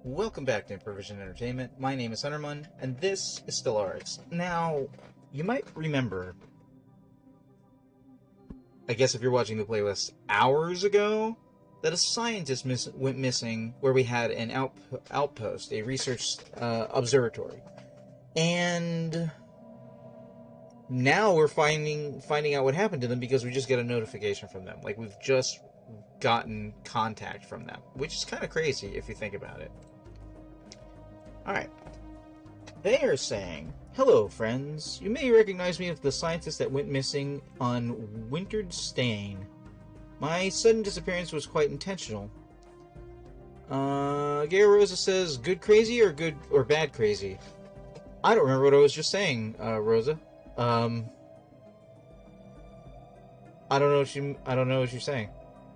Welcome back to Improvision Entertainment. My name is Hunterman, and this is Stellaris. Now, you might remember, I guess if you're watching the playlist, hours ago, that a scientist went missing where we had an outpost, a research observatory. And now we're finding out what happened to them because we just get a notification from them. Like, we've just gotten contact from them, which is kind of crazy if you think about it. Alright. They are saying, "Hello, friends. You may recognize me as the scientist that went missing on Wintered Stain. My sudden disappearance was quite intentional." Gary Rosa says, "Good crazy or good or bad crazy?" I don't remember what I was just saying, Rosa. I don't know what you're saying.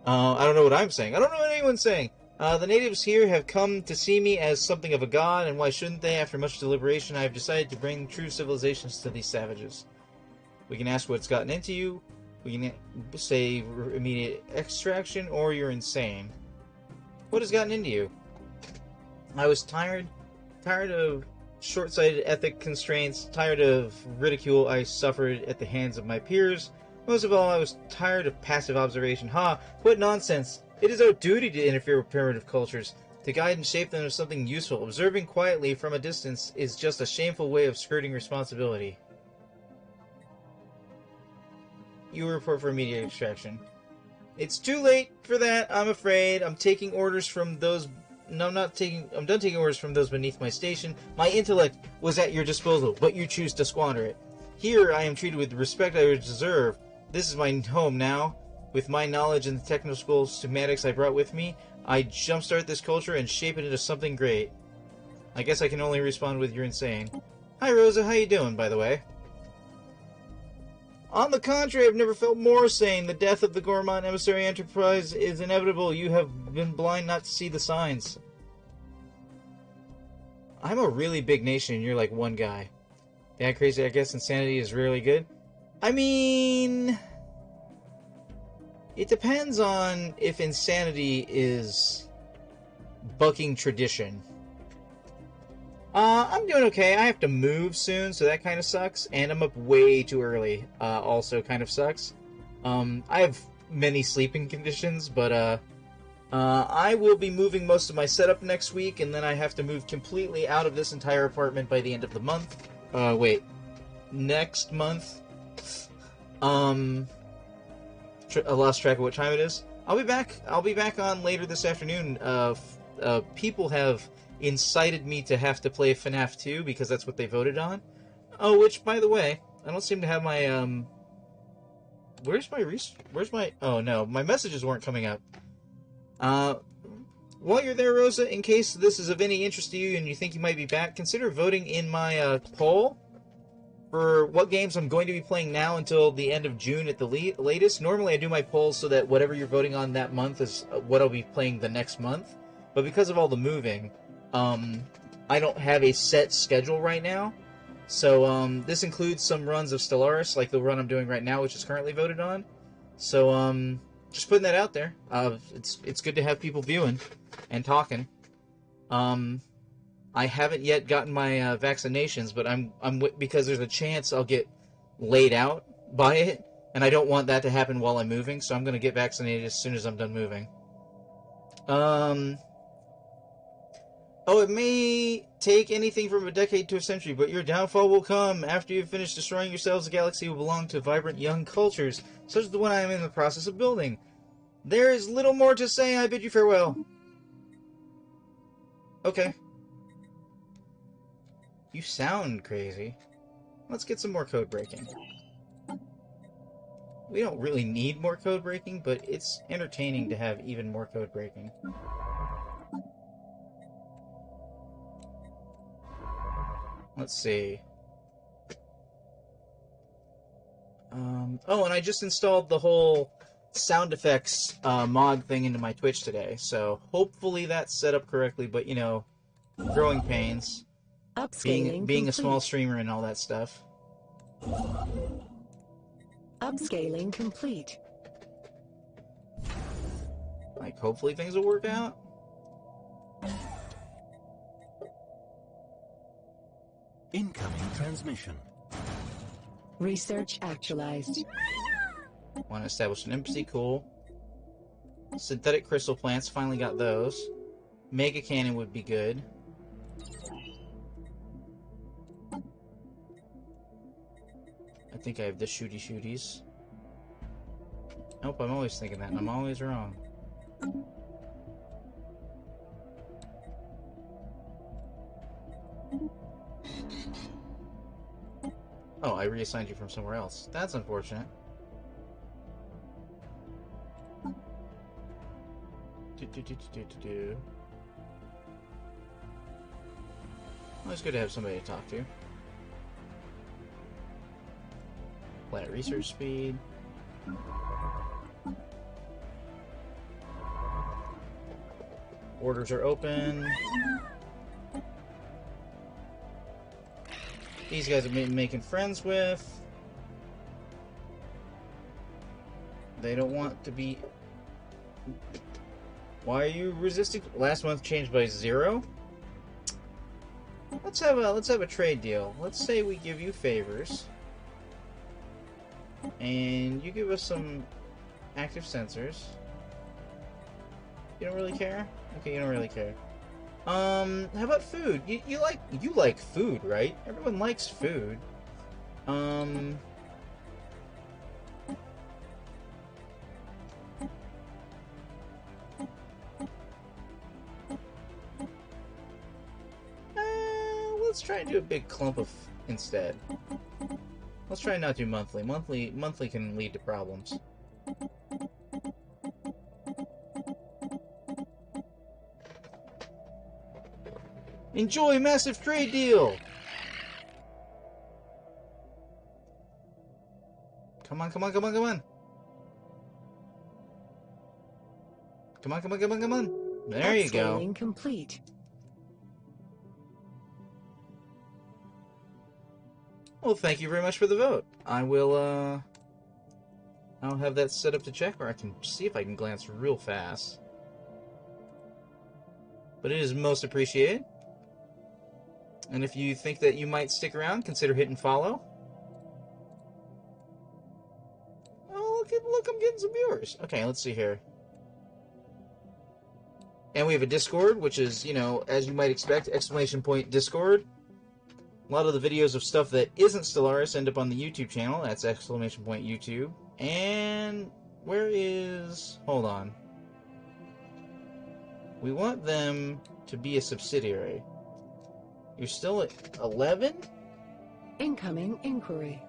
I don't know what I'm saying. I don't know what anyone's saying. The natives here have come to see me as something of a god, and why shouldn't they? After much deliberation, I have decided to bring true civilizations to these savages. We can ask what's gotten into you. We can say immediate extraction, or you're insane. What has gotten into you? I was tired of short-sighted ethic constraints, tired of ridicule I suffered at the hands of my peers. Most of all, I was tired of passive observation. Ha! What nonsense! It is our duty to interfere with primitive cultures, to guide and shape them into something useful. Observing quietly from a distance is just a shameful way of skirting responsibility. You report for immediate extraction. It's too late for that, I'm afraid. I'm taking orders from those... No, I'm done taking orders from those beneath my station. My intellect was at your disposal, but you choose to squander it. Here I am treated with the respect I deserve. This is my home now. With my knowledge and the technical schematics I brought with me, I jumpstart this culture and shape it into something great. I guess I can only respond with "you're insane." Hi Rosa, how you doing, by the way? On the contrary, I've never felt more sane. The death of the Gourmand Emissary Enterprise is inevitable. You have been blind not to see the signs. I'm a really big nation and you're like one guy. Yeah, crazy, I guess insanity is really good. I mean... It depends on if insanity is bucking tradition. I'm doing okay. I have to move soon, so that kind of sucks. And I'm up way too early. Also kind of sucks. I have many sleeping conditions, but I will be moving most of my setup next week, and then I have to move completely out of this entire apartment by the end of the month. Wait. Next month. I lost track of what time it is. I'll be back on later this afternoon. People have incited me to have to play FNAF 2 because that's what they voted on. Oh, which, by the way, I don't seem to have my, where's my, oh no, my messages weren't coming up. While you're there, Rosa, in case this is of any interest to you and you think you might be back, consider voting in my, poll for what games I'm going to be playing now until the end of June at the latest. Normally I do my polls so that whatever you're voting on that month is what I'll be playing the next month. But because of all the moving, I don't have a set schedule right now. So this includes some runs of Stellaris, like the run I'm doing right now, which is currently voted on. So just putting that out there. It's good to have people viewing and talking. I haven't yet gotten my vaccinations, but because there's a chance I'll get laid out by it, and I don't want that to happen while I'm moving, so I'm going to get vaccinated as soon as I'm done moving. Oh, it may take anything from a decade to a century, but your downfall will come. After you've finished destroying yourselves, the galaxy will belong to vibrant young cultures, such as the one I am in the process of building. There is little more to say. I bid you farewell. Okay. You sound crazy. Let's get some more code breaking. We don't really need more code breaking, but it's entertaining to have even more code breaking. Let's see. Oh, and I just installed the whole sound effects mod thing into my Twitch today, so hopefully that's set up correctly, but you know, growing pains. Being a small streamer and all that stuff. Upscaling complete. Like, hopefully things will work out. Incoming transmission. Research actualized. Want to establish an embassy, cool. Synthetic crystal plants, finally got those. Mega cannon would be good. I think I have the shooties. Nope, I'm always thinking that, and I'm always wrong. Oh, I reassigned you from somewhere else. That's unfortunate. Well, it's good to have somebody to talk to. Planet research speed. Orders are open. These guys have been making friends with. They don't want to be... Why are you resisting? Last month changed by 0. Let's have a trade deal. Let's say we give you favors, and you give us some active sensors. You don't really care? Okay, you don't really care. How about food? You like food, right? Everyone likes food. Let's try and do a big clump of instead. Let's try and not do monthly. Monthly can lead to problems. Enjoy massive trade deal! Come on, come on, come on, come on! Come on, come on, come on, come on! There you go. Upscaling complete. Well, thank you very much for the vote. I will, I'll have that set up to check, or I can see if I can glance real fast. But it is most appreciated. And if you think that you might stick around, consider hitting follow. Oh, look, I'm getting some viewers. Okay, let's see here. And we have a Discord, which is, you know, as you might expect, exclamation point Discord. A lot of the videos of stuff that isn't Stellaris end up on the YouTube channel. That's exclamation point YouTube. And where is... Hold on. We want them to be a subsidiary. You're still at 11? Incoming inquiry.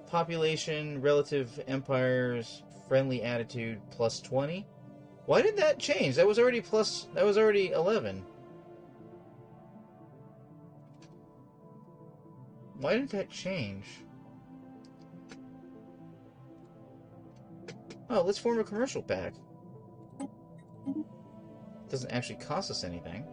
Population, relative empires, friendly attitude, plus 20. Why did that change? That was already 11. Why did that change? Oh, let's form a commercial pack. Doesn't actually cost us anything.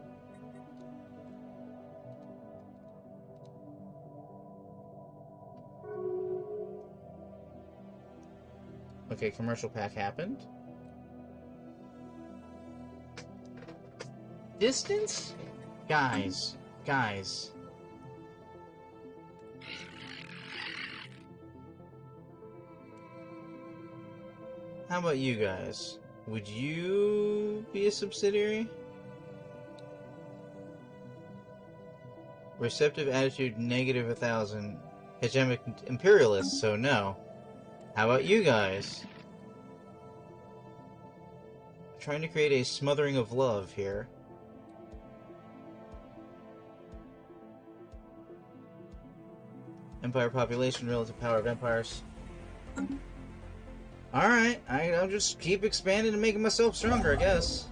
Okay, commercial pack happened. Distance? Guys. How about you guys? Would you be a subsidiary? Receptive attitude, negative 1,000. Hegemonic imperialist, so no. How about you guys? Trying to create a smothering of love here. Empire population, relative power of empires. Alright, I'll just keep expanding and making myself stronger, I guess.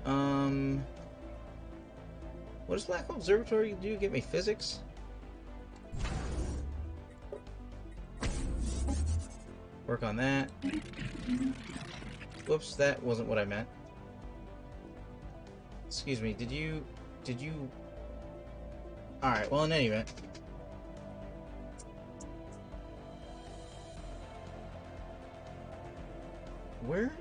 What does Black Hole Observatory do? Get me physics? Work on that. Whoops, that wasn't what I meant. Excuse me, did you... Alright, well, in any event. Where?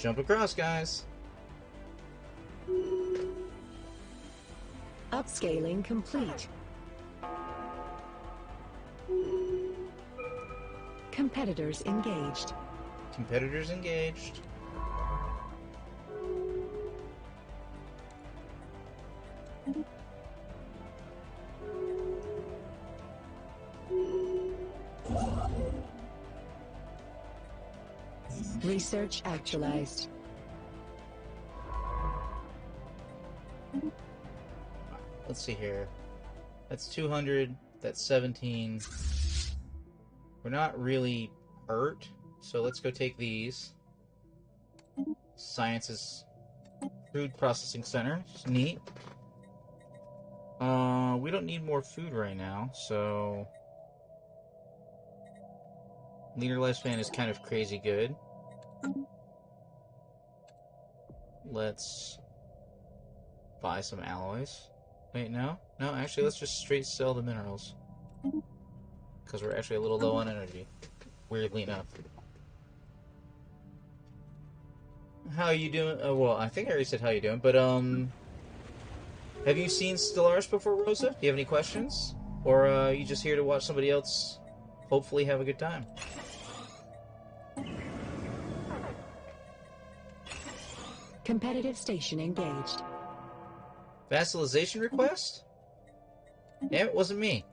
Jump across, guys. Upscaling complete. Competitors engaged. Competitors engaged. Research actualized. Let's see here. That's 200. That's 17. We're not really hurt, so let's go take these. Sciences Food Processing Center. It's neat. We don't need more food right now, so leader lifespan is kind of crazy good. Let's buy some alloys. Wait, no? No, actually, let's just straight sell the minerals. Because we're actually a little low on energy. Weirdly enough. How you doing? Well, I think I already said how you doing, but, have you seen Stellaris before, Rosa? Do you have any questions? Or, are you just here to watch somebody else hopefully have a good time? Competitive station engaged. Vassalization request? Yeah, it wasn't me.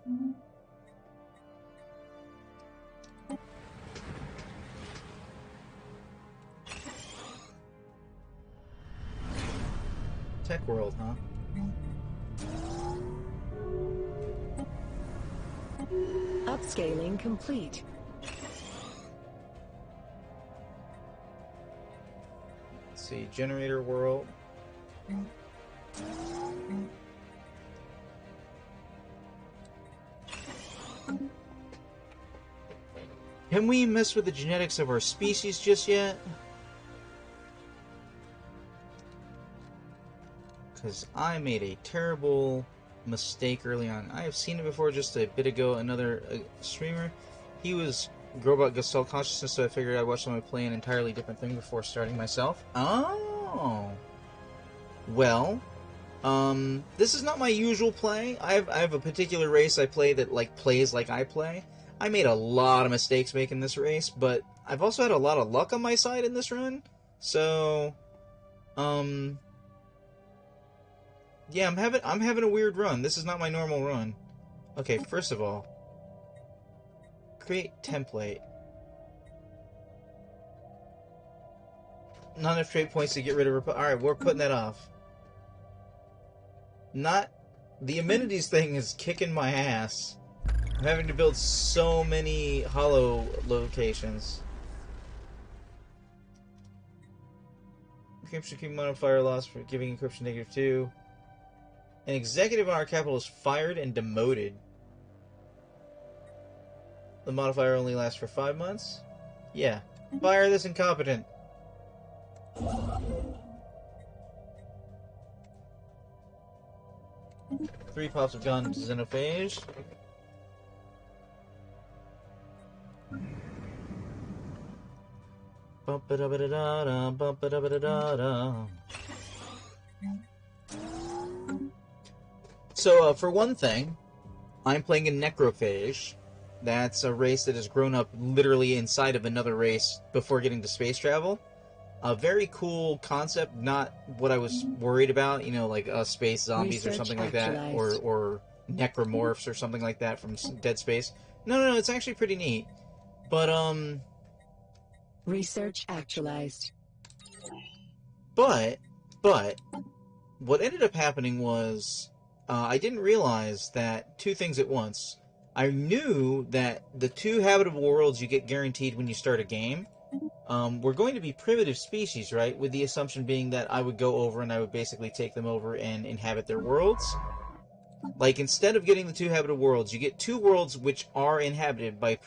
Tech world, huh? Upscaling complete. Let's see, generator world. Can we mess with the genetics of our species just yet? Because I made a terrible mistake early on. I have seen it before just a bit ago. Another streamer, he was Grobot Gestalt Consciousness, so I figured I'd watch someone play an entirely different thing before starting myself. Oh! Well, this is not my usual play. I have a particular race I play that, like, plays like I play. I made a lot of mistakes making this race, but I've also had a lot of luck on my side in this run. So, yeah, I'm having a weird run. This is not my normal run. Okay, first of all, create template. Not enough trade points to get rid of. Alright, we're putting that off. Not the amenities thing is kicking my ass. I'm having to build so many hollow locations. Encryption key modifier loss for giving encryption -2. An executive on our capital is fired and demoted. The modifier only lasts for 5 months? Yeah. Fire this incompetent. Three pops have gone to Xenophage. Bump-a-da-ba-da-da-da, bump-a-da-ba-da-da-da. So, for one thing, I'm playing a necrophage. That's a race that has grown up literally inside of another race before getting to space travel. A very cool concept, not what I was worried about, you know, like space zombies or something like that, or necromorphs or something like that from Dead Space. No, it's actually pretty neat. But, Research actualized. But, what ended up happening was, I didn't realize that two things at once. I knew that the 2 habitable worlds you get guaranteed when you start a game were going to be primitive species, right? With the assumption being that I would go over and I would basically take them over and inhabit their worlds. Like, instead of getting the 2 habitable worlds, you get 2 worlds which are inhabited by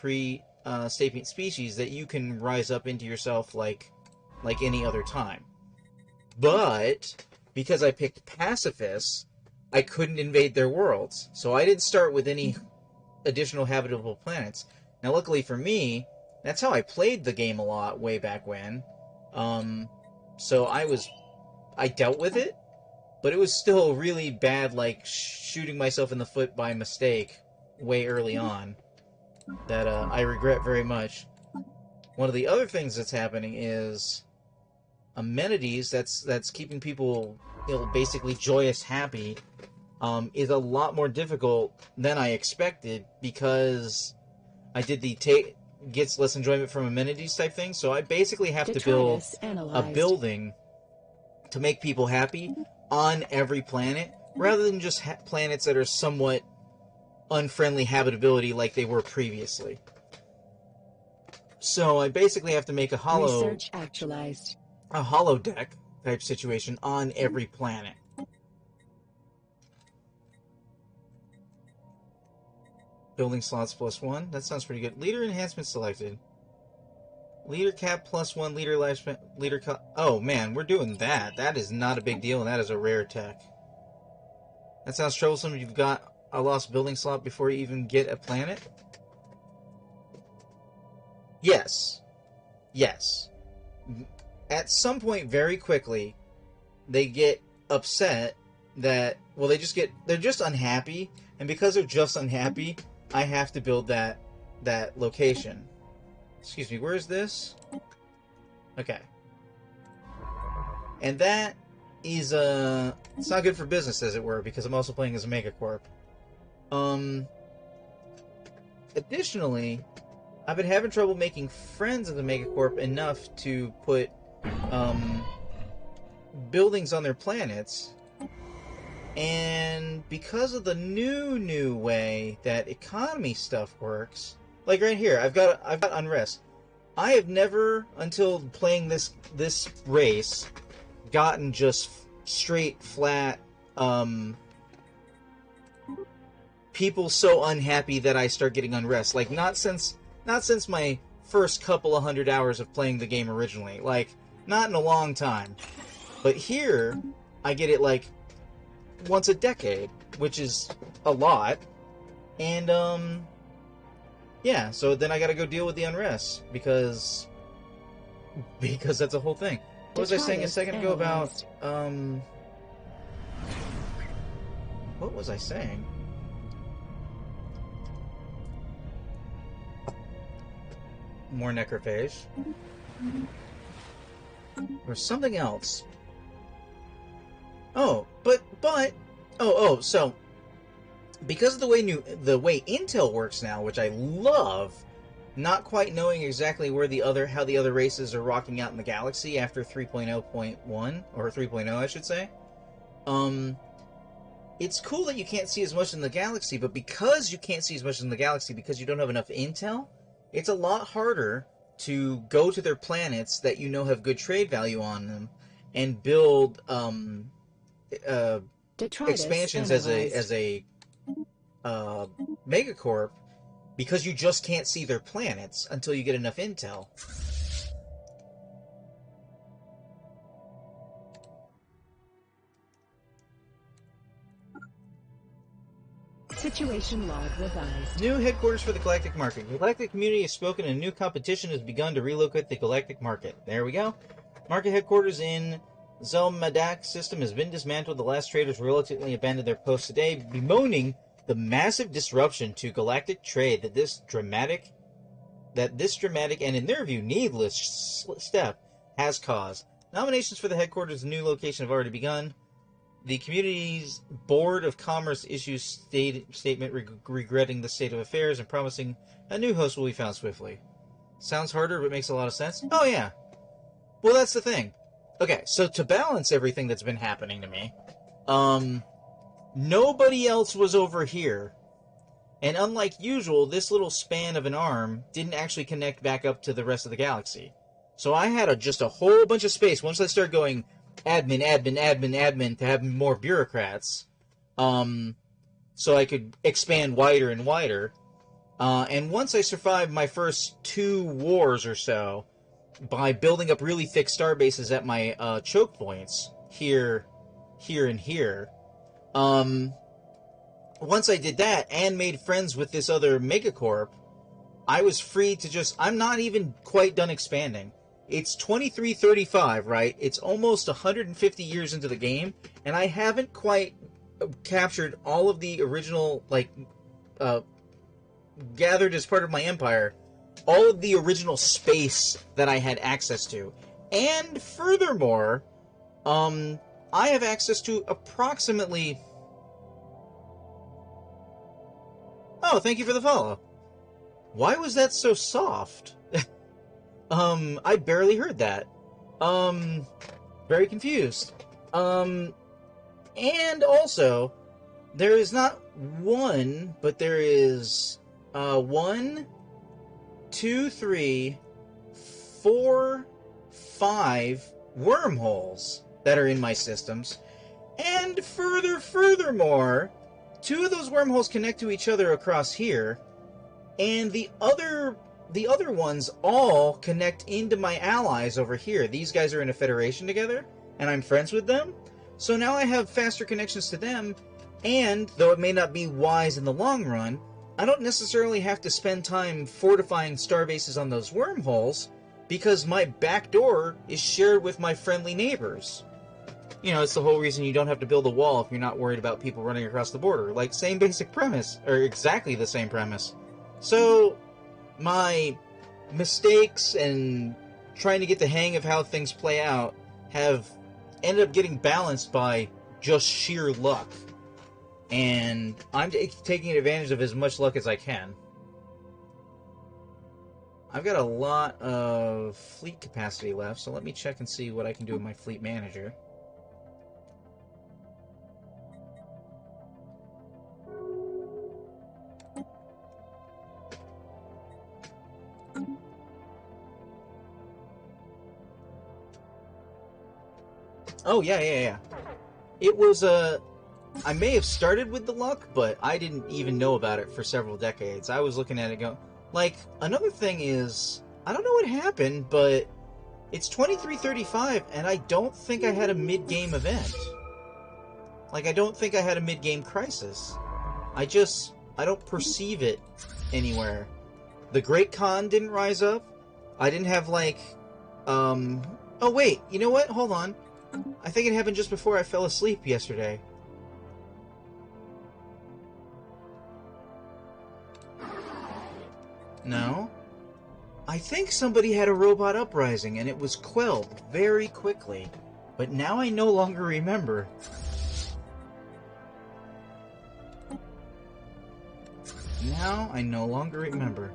sapient species that you can rise up into yourself like any other time. But, because I picked pacifists, I couldn't invade their worlds. So I didn't start with any additional habitable planets. Now, luckily for me, that's how I played the game a lot way back when. So I dealt with it, but it was still really bad, like shooting myself in the foot by mistake way early on that I regret very much. One of the other things that's happening is amenities that's keeping people, basically joyous, happy, is a lot more difficult than I expected because I did the gets less enjoyment from amenities type thing. So I basically have to build a building to make people happy on every planet, rather than just planets that are somewhat unfriendly habitability like they were previously. So I basically have to make a holodeck type situation on every planet. Building slots +1. That sounds pretty good. Leader enhancement selected. Leader cap +1. Leader lifespan. Leader. Oh man, we're doing that. That is not a big deal, and that is a rare tech. That sounds troublesome. You've got a lost building slot before you even get a planet. Yes. Yes. At some point, very quickly, they get upset that, well, they're just unhappy, and because they're just unhappy, I have to build that location. Excuse me, where is this? Okay. And that is, it's not good for business, as it were, because I'm also playing as a Megacorp. Additionally, I've been having trouble making friends of the Megacorp enough to put, buildings on their planets. And because of the new way that economy stuff works, like right here, I've got unrest. I have never, until playing this race, gotten just straight flat people so unhappy that I start getting unrest. Like not since my first couple of 100 hours of playing the game originally. Like not in a long time. But here I get it like once a decade, which is a lot. And yeah, so then I gotta go deal with the unrest because that's a whole thing. What was I saying a second ago about what was I saying? More necrophage. Or something else. Oh, so because of the way Intel works now, which I love, not quite knowing exactly where how the other races are rocking out in the galaxy after 3.0.1 or 3.0, I should say. It's cool that you can't see as much in the galaxy, but because you can't see as much in the galaxy because you don't have enough intel, it's a lot harder to go to their planets that you know have good trade value on them and build expansions as a Megacorp, because you just can't see their planets until you get enough intel. Situation log revised. New headquarters for the Galactic Market. The Galactic community has spoken and a new competition has begun to relocate the Galactic Market. There we go. Market headquarters in Zelmadak system has been dismantled. The last traders reluctantly abandoned their posts today, bemoaning the massive disruption to galactic trade that this dramatic and, in their view, needless step has caused. Nominations for the headquarters' new location have already begun. The community's Board of Commerce issues statement regretting the state of affairs and promising a new host will be found swiftly. Sounds harder, but makes a lot of sense. Oh, yeah. Well, that's the thing. Okay, so to balance everything that's been happening to me, nobody else was over here. And unlike usual, this little span of an arm didn't actually connect back up to the rest of the galaxy. So I had just a whole bunch of space. Once I started going admin to have more bureaucrats, so I could expand wider and wider. And once I survived my first 2 wars or so by building up really thick star bases at my choke points, here, and here, once I did that and made friends with this other Megacorp, I was free to I'm not even quite done expanding. it's 2335, right? It's almost 150 years into the game, and I haven't quite captured all of the original, like, gathered as part of my empire, all of the original space that I had access to. And furthermore, I have access to approximately... Oh, thank you for the follow. Why was that so soft? I barely heard that. Very confused. And also, there is not one, but there is, 1, 2, 3, 4, 5 wormholes that are in my systems. And furthermore, 2 of those wormholes connect to each other across here, and the other ones all connect into my allies over here. These guys are in a federation together, and I'm friends with them. So now I have faster connections to them, and though it may not be wise in the long run, I don't necessarily have to spend time fortifying star bases on those wormholes, because my back door is shared with my friendly neighbors. You know, it's the whole reason you don't have to build a wall if you're not worried about people running across the border. Like, same basic premise, or exactly the same premise. So, my mistakes and trying to get the hang of how things play out have ended up getting balanced by just sheer luck. And I'm taking advantage of as much luck as I can. I've got a lot of fleet capacity left, so let me check and see what I can do with my fleet manager. Oh, yeah. It was, I may have started with the luck, but I didn't even know about it for several decades. I was looking at it going... Like, another thing is, I don't know what happened, but it's 2335, and I don't think I had a mid-game event. Like, I don't think I had a mid-game crisis. I don't perceive it anywhere. The Great Khan didn't rise up. I didn't have, like, Oh, wait, you know what? Hold on. I think it happened just before I fell asleep yesterday. No? I think somebody had a robot uprising and it was quelled very quickly. But now I no longer remember. Now I no longer remember.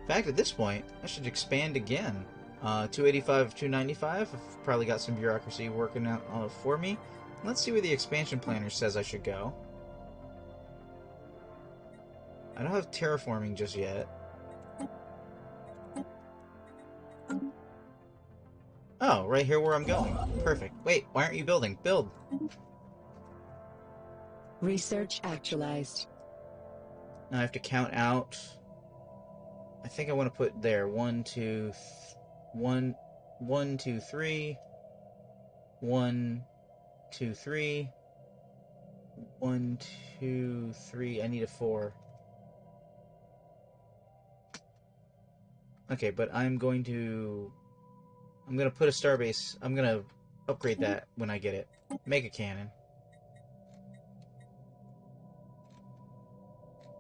In fact, at this point, I should expand again. 285 of 295. I've probably got some bureaucracy working out for me. Let's see where the expansion planner says I should go. I don't have terraforming just yet. Oh, right here where I'm going. Perfect. Wait, why aren't you building? Build. Research actualized. Now I have to count out... I think I want to put there 1, 2, 1, 1, 2, 3, 1, 2, 3, 1, 2, 3. I need a 4. Okay, but I'm going to put a starbase. I'm going to upgrade that when I get it. Mega cannon.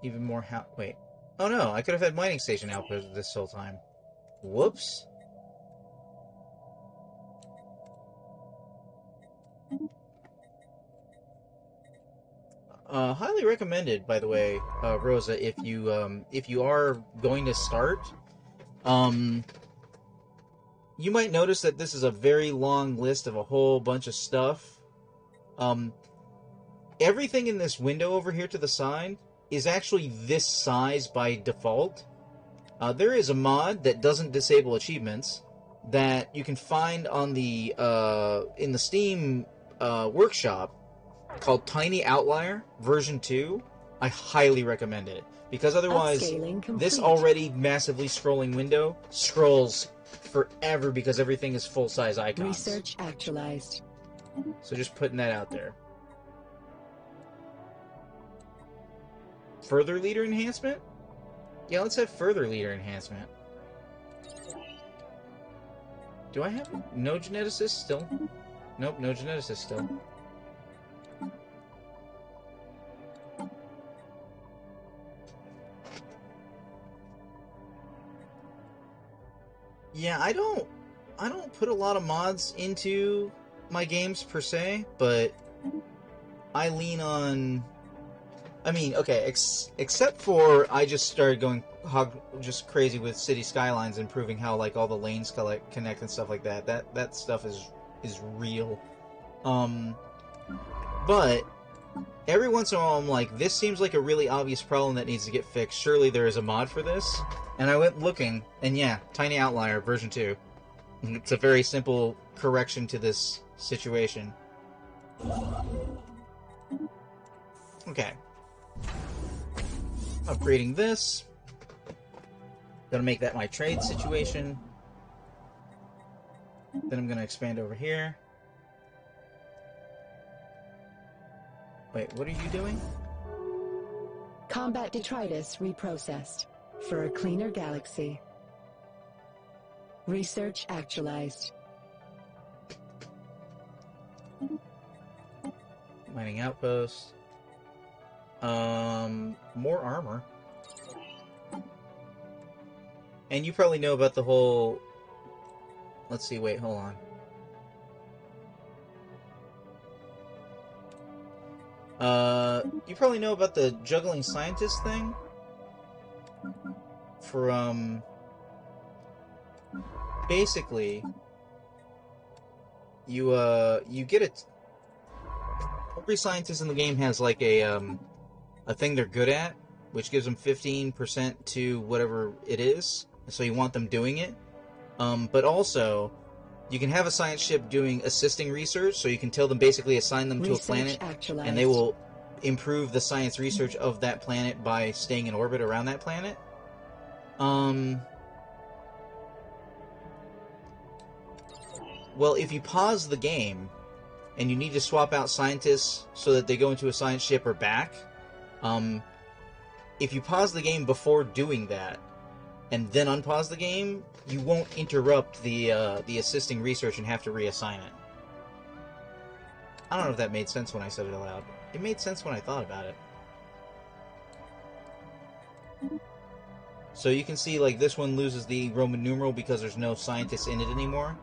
Even more wait. Oh no, I could have had mining station output this whole time. Whoops. Highly recommended, by the way, Rosa, if you are going to start. You might notice that this is a very long list of a whole bunch of stuff. Everything in this window over here to the side is actually this size by default. There is a mod that doesn't disable achievements that you can find on the in the Steam workshop called Tiny Outlier version 2. I highly recommend it, because otherwise this already massively scrolling window scrolls forever because everything is full-size icons. Research actualized. So just putting that out there. Further leader enhancement? Yeah, let's have further leader enhancement. Do I have no geneticist still? Nope, no geneticist still. Yeah, I don't put a lot of mods into my games per se, but I lean on. I mean, okay, except for I just started going just crazy with City Skylines, improving how like all the lanes connect and stuff like that. That stuff is real. But every once in a while I'm like, this seems like a really obvious problem that needs to get fixed. Surely there is a mod for this. And I went looking, and yeah, Tiny Outlier version 2. It's a very simple correction to this situation. Okay. Upgrading this. Gonna make that my trade situation. Then I'm gonna expand over here. Wait, what are you doing? Combat detritus reprocessed for a cleaner galaxy. Research actualized. Mining outpost. More armor. And you probably know about the whole... Let's see, wait, hold on. You probably know about the juggling scientist thing? From... Basically, you get it... Every scientist in the game has, like, a thing they're good at, which gives them 15% to whatever it is. So you want them doing it. But also, you can have a science ship doing assisting research, so you can tell them basically assign them to a planet, and they will improve the science research of that planet by staying in orbit around that planet. Well, if you pause the game, and you need to swap out scientists so that they go into a science ship or back, if you pause the game before doing that, and then unpause the game, you won't interrupt the assisting research and have to reassign it. I don't know if that made sense when I said it aloud. It made sense when I thought about it. So you can see, like, this one loses the Roman numeral because there's no scientists in it anymore.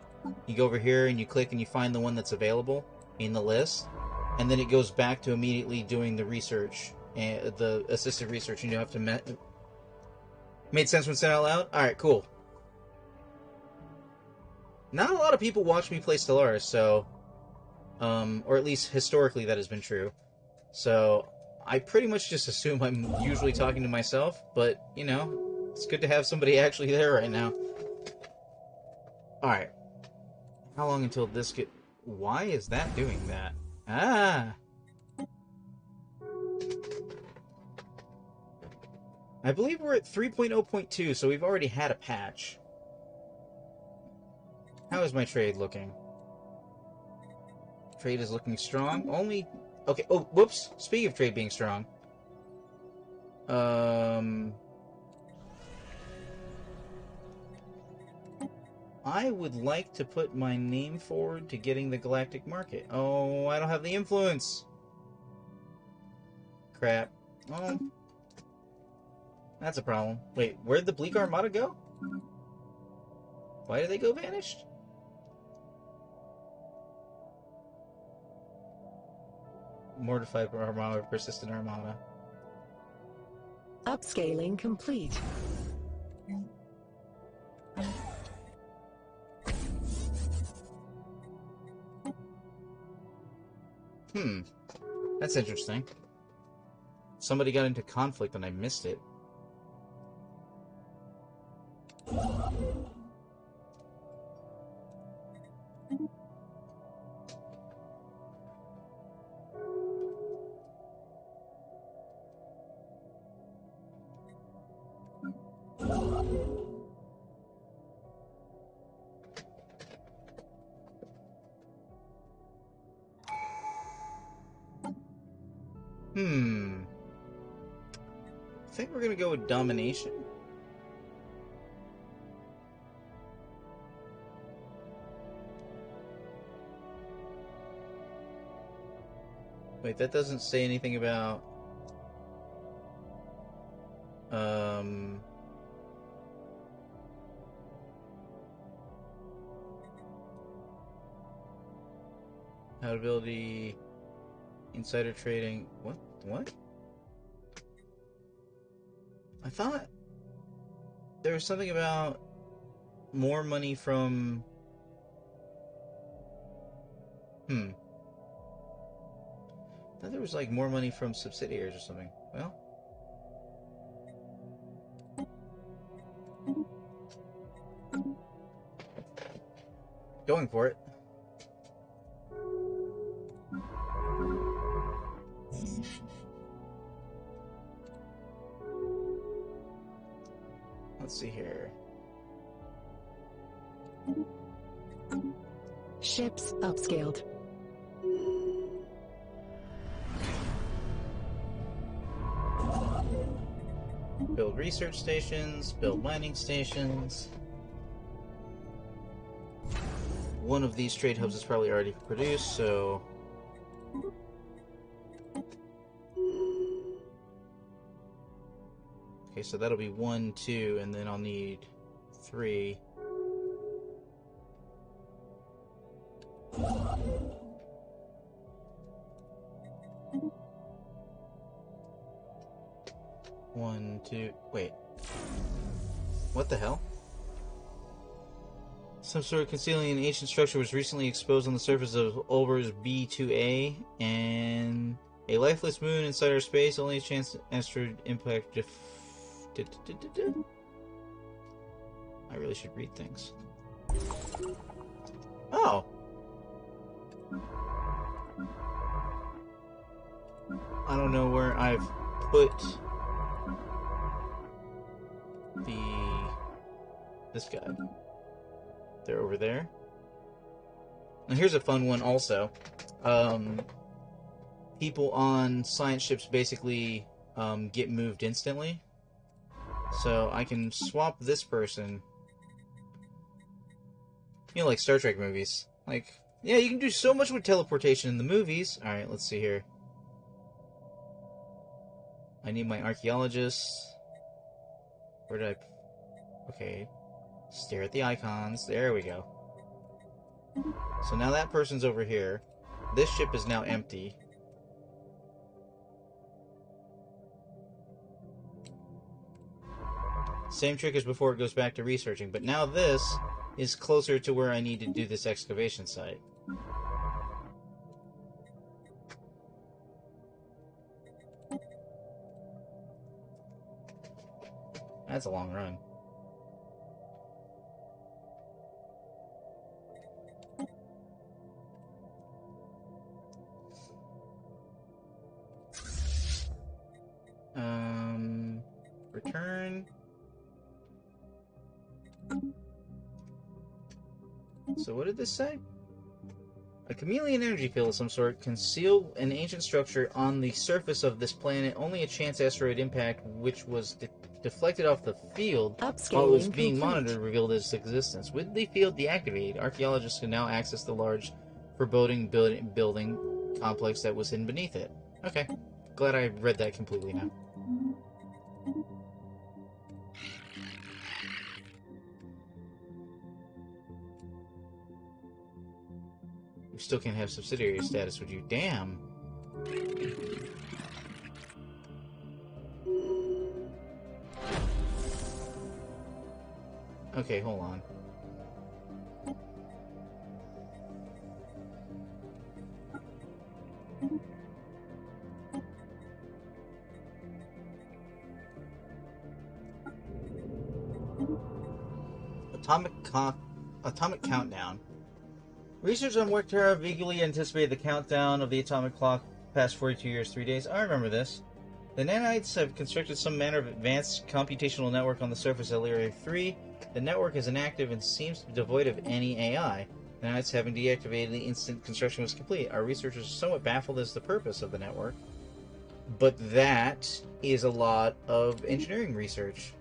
You go over here and you click and you find the one that's available in the list, and then it goes back to immediately doing the research, the assisted research, and you have to Made sense when said out loud? Alright, cool. Not a lot of people watch me play Stellaris, so... or at least historically that has been true. So, I pretty much just assume I'm usually talking to myself, but, you know, it's good to have somebody actually there right now. Alright. How long until this get... Why is that doing that? Ah! I believe we're at 3.0.2, so we've already had a patch. How is my trade looking? Trade is looking strong. Only... Okay, oh, whoops. Speaking of trade being strong. I would like to put my name forward to getting the Galactic Market. Oh, I don't have the influence. Crap. Oh. That's a problem. Wait, where'd the Bleak Armada go? Why did they go vanished? Mortified Armada, Persistent Armada. Upscaling complete. That's interesting. Somebody got into conflict and I missed it. I think we're gonna go with domination. Wait, that doesn't say anything about... Compatibility... Insider trading... What? What? I thought there was something about more money from... I thought there was like more money from subsidiaries or something. Well... Going for it. Let's see here. Ships upscaled. Build research stations, build mining stations. One of these trade hubs is probably already produced, so... Okay, so that'll be 1, 2, and then I'll need 3. One, two... Wait. What the hell? Some sort of concealing an ancient structure was recently exposed on the surface of Olber's B2A, and a lifeless moon inside our space. Only a chance asteroid impact. I really should read things. Oh! I don't know where I've put this guy. They're over there. Now here's a fun one also. People on science ships basically get moved instantly. So I can swap this person. You know, like Star Trek movies. Like, yeah, you can do so much with teleportation in the movies. Alright, let's see here. I need my archaeologists. Where did I... Okay. Stare at the icons. There we go. So now that person's over here. This ship is now empty. Same trick as before, it goes back to researching. But now this is closer to where I need to do this excavation site. That's a long run. Return. So what did this say? A chameleon energy field of some sort concealed an ancient structure on the surface of this planet. Only a chance asteroid impact, which was deflected off the field while it was being monitored, revealed its existence. With the field deactivated, archaeologists can now access the large, foreboding building complex that was hidden beneath it. Okay. Glad I read that completely now. We still can't have subsidiary status with you. Damn. Okay, hold on. Atomic countdown. Research on Wecterra eagerly anticipated the countdown of the atomic clock past 42 years, 3 days. I remember this. The nanites have constructed some manner of advanced computational network on the surface of Area 3. The network is inactive and seems devoid of any AI. The nanites having deactivated the instant construction was complete. Our researchers are somewhat baffled as to the purpose of the network. But that is a lot of engineering research.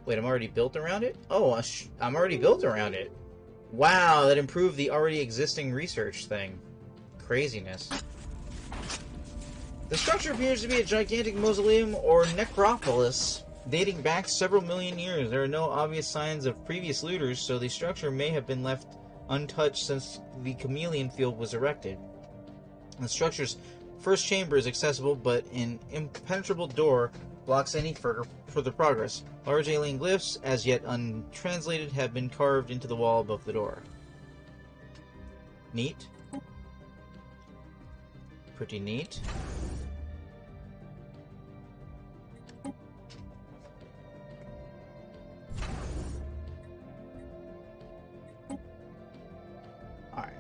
Wait, I'm already built around it? Oh, I'm already built around it. Wow, that improved the already existing research thing. Craziness. The structure appears to be a gigantic mausoleum or necropolis dating back several million years. There are no obvious signs of previous looters, so the structure may have been left untouched since the chameleon field was erected. The structure's first chamber is accessible, but an impenetrable door blocks any further progress. Large alien glyphs, as yet untranslated, have been carved into the wall above the door. Neat. Pretty neat. Alright.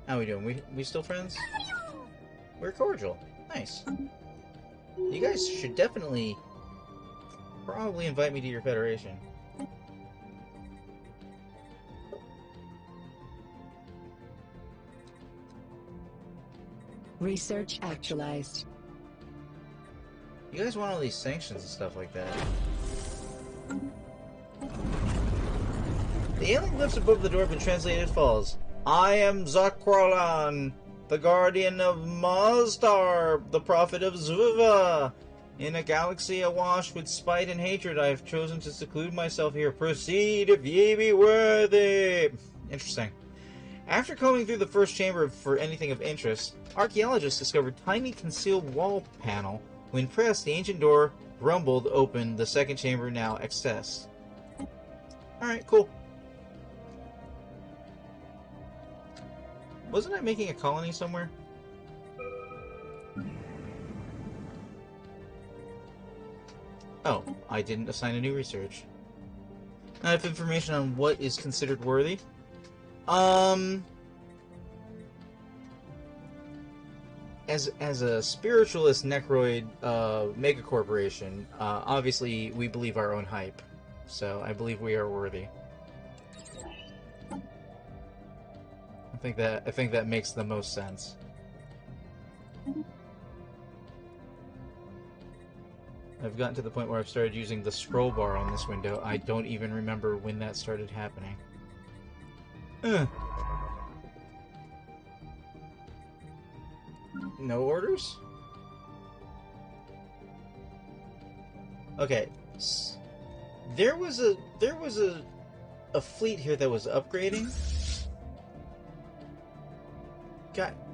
How we doing? We still friends? We're cordial. Nice. You guys should definitely probably invite me to your federation. Research actualized. You guys want all these sanctions and stuff like that. The alien glyphs above the door have been translated as follows. I am Zakralan, the guardian of Mazstar, the prophet of Zuva. In a galaxy awash with spite and hatred, I have chosen to seclude myself here. Proceed if ye be worthy. Interesting. After combing through the first chamber for anything of interest, archaeologists discovered a tiny concealed wall panel. When pressed, the ancient door rumbled open, the second chamber now accessed. Alright, cool. Wasn't I making a colony somewhere? Oh, I didn't assign a new research. I have information on what is considered worthy. As a spiritualist necroid megacorporation, obviously we believe our own hype. So I believe we are worthy. I think that makes the most sense. I've gotten to the point where I've started using the scroll bar on this window. I don't even remember when that started happening. No orders? Okay. There was a fleet here that was upgrading.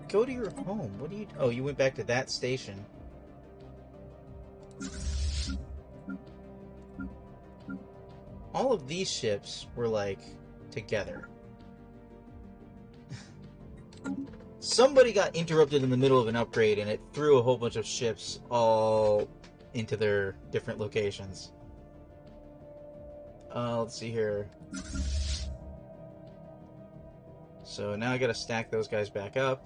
Go to your home. What do you... Oh, you went back to that station. All of these ships were, like, together. Somebody got interrupted in the middle of an upgrade, and it threw a whole bunch of ships all into their different locations. Let's see here. So now I gotta stack those guys back up.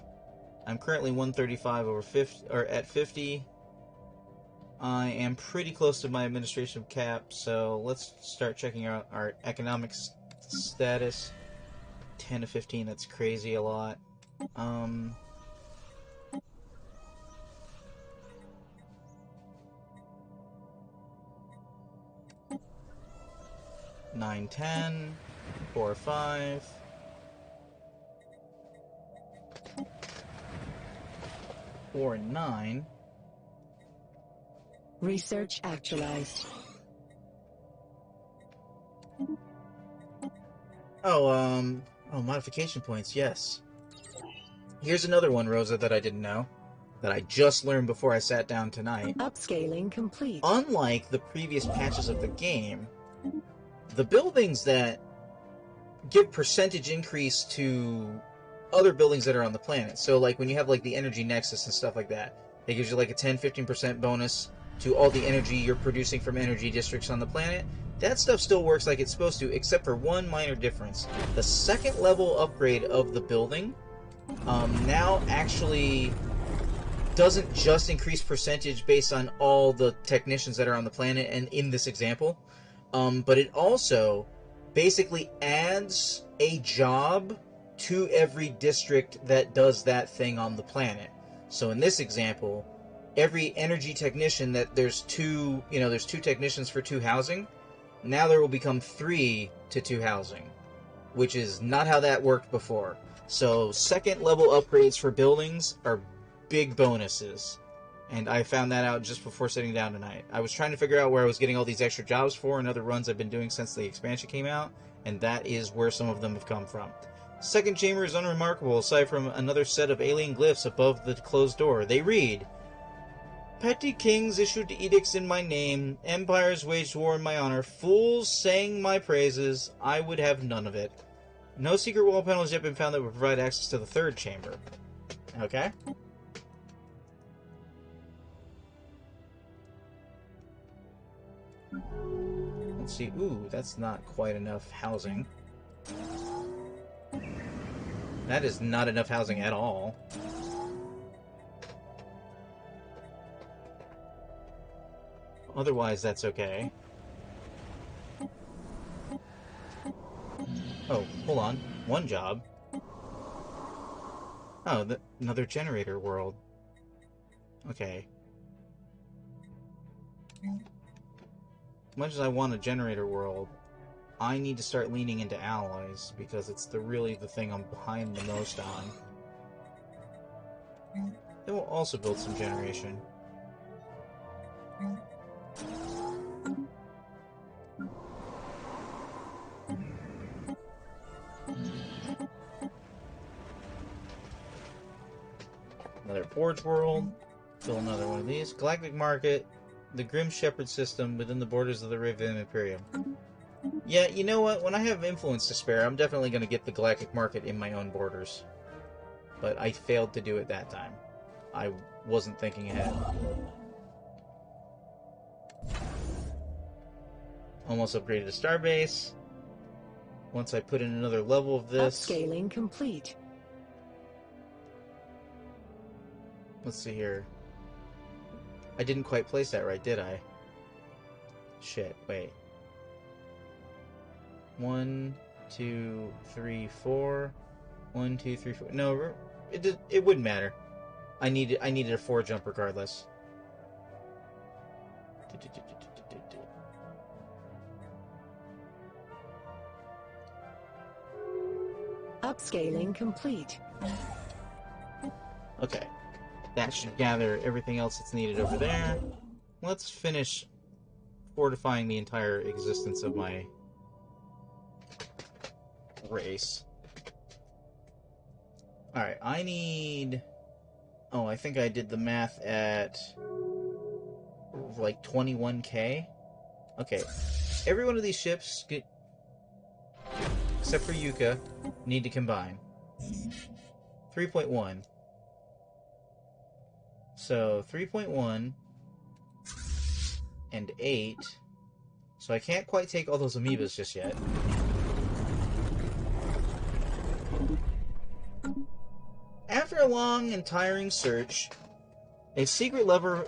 I'm currently 135 over 50, or at 50. I am pretty close to my administration cap, so let's start checking out our economic status. 10 to 15, that's crazy a lot. 9, 10, 4, 5. 4 and 9. Research actualized. Oh, modification points, yes. Here's another one, Rosa, that I didn't know. That I just learned before I sat down tonight. Upscaling complete. Unlike the previous patches of the game, the buildings that give percentage increase to other buildings that are on the planet. So, like, when you have, like, the energy nexus and stuff like that, it gives you, like, a 10-15% bonus to all the energy you're producing from energy districts on the planet. That stuff still works like it's supposed to, except for one minor difference. The second level upgrade of the building now actually doesn't just increase percentage based on all the technicians that are on the planet and in this example, but it also basically adds a job to every district that does that thing on the planet. So in this example, every energy technician that there's two technicians for 2 housing, Now there will become 3 to 2 housing, which is not how that worked before. So second level upgrades for buildings are big bonuses. And I found that out just before sitting down tonight. I was trying to figure out where I was getting all these extra jobs for and other runs I've been doing since the expansion came out, and that is where some of them have come from. Second chamber is unremarkable, aside from another set of alien glyphs above the closed door. They read, "Petty kings issued edicts in my name, empires waged war in my honor, fools sang my praises, I would have none of it. No secret wall panel has yet been found that would provide access to the third chamber." Okay. Let's see. Ooh, that's not quite enough housing. That is not enough housing at all. Otherwise, that's okay. Oh, hold on. One job. Oh, another generator world. Okay. As much as I want a generator world, I need to start leaning into alloys, because it's really the thing I'm behind the most on. They will also build some generation. Another Forge World. Build another one of these. Galactic Market. The Grim Shepherd system within the borders of the Raven Imperium. Yeah, you know what? When I have influence to spare, I'm definitely going to get the Galactic Market in my own borders. But I failed to do it that time. I wasn't thinking ahead. Almost upgraded to Starbase. Once I put in another level of this... Upscaling complete. Let's see here. I didn't quite place that right, did I? Shit, wait. 1, 2, 3, 4. 1, 2, 3, 4. No, it wouldn't matter. I needed a 4 jump regardless. Upscaling complete. Okay. That should gather everything else that's needed over there. Let's finish fortifying the entire existence of my race. Alright, I need... Oh, I think I did the math at... like 21k? Okay. Every one of these ships, except for Yucca, need to combine. 3.1. So, 3.1 and 8. So I can't quite take all those amoebas just yet. After a long and tiring search, a secret lever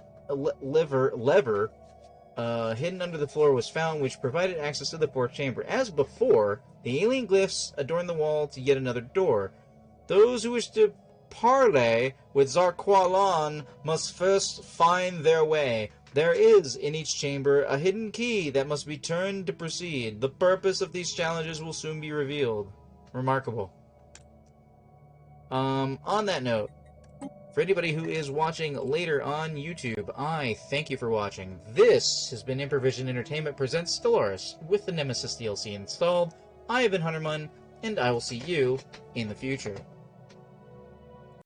hidden under the floor was found, which provided access to the fourth chamber. As before, the alien glyphs adorn the wall to yet another door. Those who wish to parley with Zarqualan must first find their way. There is, in each chamber, a hidden key that must be turned to proceed. The purpose of these challenges will soon be revealed. Remarkable. On that note, for anybody who is watching later on YouTube, I thank you for watching. This has been Improvision Entertainment presents Stellaris with the Nemesis DLC installed. I have been Huntermun, and I will see you in the future.